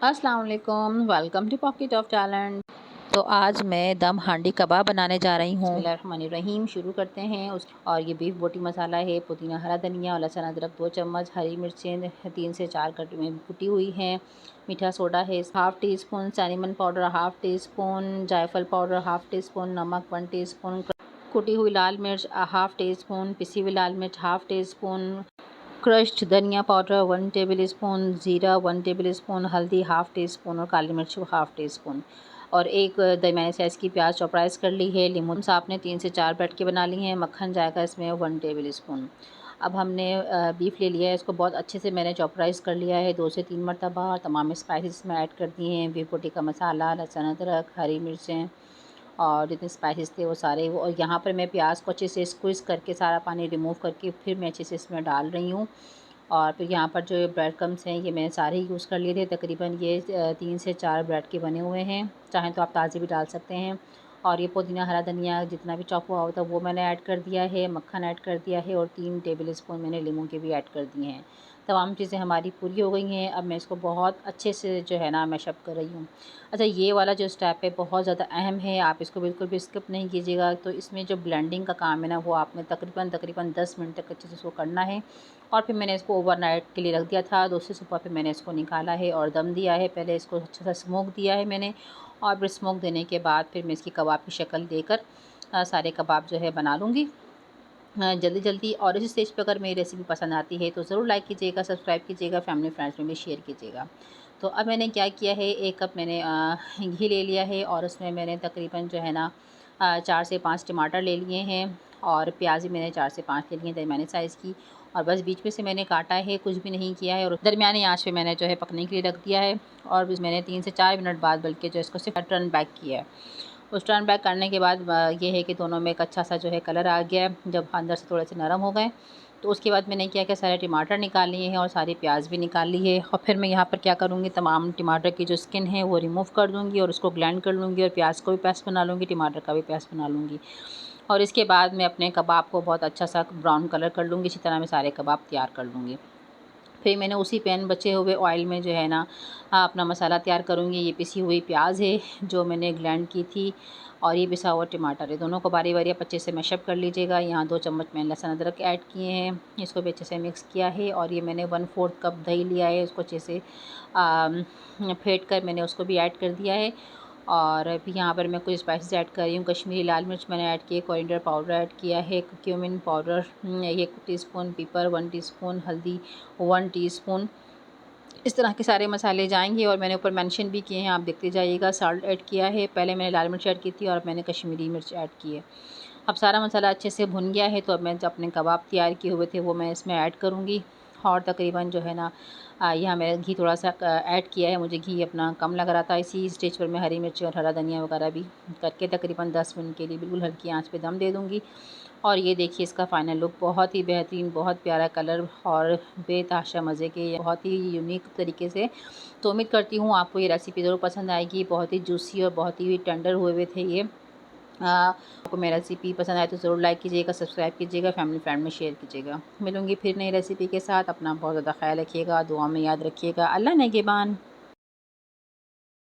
अस्सलाम वालेकुम, welcome to Pocket of Talent. तो आज मैं दम हांडी कबाब बनाने जा रही हूँ। बिस्मिल्लाहिर्रहमानिर्रहीम, शुरू करते हैं। और ये बीफ बोटी मसाला है, पुदीना, हरा धनिया और लहसुन अदरक 2 चम्मच, हरी मिर्चें 3 से 4 कट में कुटी हुई हैं, मीठा सोडा है half tea spoon, cinnamon powder half tea spoon, जायफल पाउडर हाफ़ टी स्पून, नमक 1 टीस्पून, कुटी हुई लाल मिर्च हाफ़ टी स्पून, पिसी हुई लाल मिर्च हाफ़ टी स्पून, क्रश्ड धनिया पाउडर 1 टेबल स्पून, ज़ीरा 1 टेबल स्पून, हल्दी हाफ़ टी स्पून और काली मिर्च हाफ़ टी स्पून और एक दरमियाने साइज़ की प्याज चॉपराइज कर ली है। लेमन आपने 3 से 4 ब्रेड के बना ली हैं। मक्खन जाएगा इसमें 1 टेबल स्पून। अब हमने बीफ ले लिया है, इसको बहुत अच्छे से मैंने चॉपराइज कर लिया है 2 से 3 मरतबा। तमाम स्पाइसेस में ऐड कर दिए हैं, बीफ बोटी का मसाला, लहसुन अदरक, हरी मिर्चें और जितने स्पाइसेस थे वो सारे वो। और यहाँ पर मैं प्याज को अच्छे से स्क्वीज़ करके सारा पानी रिमूव करके फिर मैं अच्छे से इसमें डाल रही हूँ। और फिर यहाँ पर जो ब्रेड क्रम्स हैं ये मैंने सारे यूज़ कर लिए थे। तकरीबन ये 3 से 4 ब्रेड के बने हुए हैं, चाहें तो आप ताज़े भी डाल सकते हैं। और ये पुदीना, हरा धनिया जितना भी चॉप हुआ होता है वो मैंने ऐड कर दिया है, मक्खन ऐड कर दिया है और 3 टेबल स्पून मैंने लीमू के भी ऐड कर दिए हैं। तमाम चीज़ें हमारी पूरी हो गई हैं। अब मैं इसको बहुत अच्छे से जो है ना मैशअप कर रही हूँ। अच्छा, ये वाला जो स्टेप है बहुत ज़्यादा अहम है, आप इसको बिल्कुल भी स्किप नहीं कीजिएगा। तो इसमें जो ब्लेंडिंग का काम है ना वो आपने तकरीबन 10 मिनट तक अच्छे से इसको करना है। और फिर मैंने इसको ओवरनाइट के लिए रख दिया था। दूसरी सुबह फिर मैंने इसको निकाला है और दम दिया है। पहले इसको अच्छा सा स्मोक दिया है मैंने और फिर स्मोक देने के बाद फिर मैं इसकी कबाब की शक्ल देकर सारे कबाब जो है बना लूँगी जल्दी जल्दी। और इस स्टेज पर अगर मेरी रेसिपी पसंद आती है तो ज़रूर लाइक कीजिएगा, सब्सक्राइब कीजिएगा, फैमिली फ्रेंड्स में भी शेयर कीजिएगा। तो अब मैंने क्या किया है, 1 कप मैंने घी ले लिया है और उसमें मैंने तकरीबन जो है ना 4 से 5 टमाटर ले लिए हैं और प्याज भी मैंने 4 से 5 ले लिए हैं दरमियाने साइज़ की। और बस बीच में से मैंने काटा है, कुछ भी नहीं किया है और दरमियानी आँच पे मैंने जो है पकने के लिए रख दिया है। और बस मैंने 3 से 4 मिनट बाद बल्कि जो इसको सिर्फ टर्न बैक किया है। उस टर्न बैक करने के बाद ये है कि दोनों में एक अच्छा सा जो है कलर आ गया है। जब अंदर से थोड़े से नरम हो गए तो उसके बाद मैंने क्या किया, सारे टमाटर निकाल लिए हैं और सारी प्याज भी निकाल ली है। और फिर मैं यहाँ पर क्या करूँगी, तमाम टमाटर की जो स्किन है वो रिमूव कर दूँगी और उसको ग्राइंड कर लूँगी और प्याज को भी पेस्ट बना लूँगी, टमाटर का भी पेस्ट बना लूँगी। और इसके बाद मैं अपने कबाब को बहुत अच्छा सा ब्राउन कलर कर लूँगी। इसी तरह मैं सारे कबाब तैयार कर लूँगी। फिर मैंने उसी पैन बचे हुए ऑयल में जो है ना अपना मसाला तैयार करूँगी। ये पिसी हुई प्याज है जो मैंने ग्राइंड की थी और ये पिसा हुआ टमाटर है, दोनों को बारी बारी आप अच्छे से मैशअप कर लीजिएगा। यहाँ 2 चम्मच मैंने लहसुन अदरक ऐड किए हैं, इसको भी अच्छे से मिक्स किया है। और ये मैंने 1/4 कप दही लिया है, उसको अच्छे से फेंट कर मैंने उसको भी ऐड कर दिया है। और अभी यहाँ पर मैं कुछ स्पाइसेस ऐड कर रही हूँ। कश्मीरी लाल मिर्च मैंने ऐड की है, कोरिएंडर पाउडर ऐड किया है, cumin powder 1 teaspoon, paper 1 teaspoon, हल्दी 1 टीस्पून। इस तरह के सारे मसाले जाएंगे। और मैंने ऊपर मेंशन भी किए हैं, आप देखते जाइएगा। साल्ट ऐड किया है, पहले मैंने लाल मिर्च ऐड की थी और मैंने कश्मीरी मिर्च ऐड की है। अब सारा मसाला अच्छे से भुन गया है तो अब मैं जो अपने कबाब तैयार किए हुए थे वो मैं इसमें ऐड करूँगी। और तकरीबन जो है ना यहाँ मैंने घी थोड़ा सा ऐड किया है, मुझे घी अपना कम लग रहा था। इसी स्टेज पर मैं हरी मिर्ची और हरा धनिया वगैरह भी करके तकरीबन 10 मिनट के लिए बिल्कुल हल्की आंच पे दम दे दूँगी। और ये देखिए इसका फ़ाइनल लुक बहुत ही बेहतरीन, बहुत प्यारा कलर और बेतहाशा मज़े के, बहुत ही यूनिक तरीके से। तो उम्मीद करती हूँ आपको ये रेसिपी ज़रूर पसंद आएगी। बहुत ही जूसी और बहुत ही टेंडर हुए हुए थे ये। आपको मेरी रेसिपी पसंद आए तो ज़रूर लाइक कीजिएगा, सब्सक्राइब कीजिएगा, फैमिली फ्रेंड में शेयर कीजिएगा। मिलूँगी फिर नई रेसिपी के साथ। अपना बहुत ज़्यादा ख्याल रखिएगा, दुआ में याद रखिएगा। अल्लाह नेगेबान।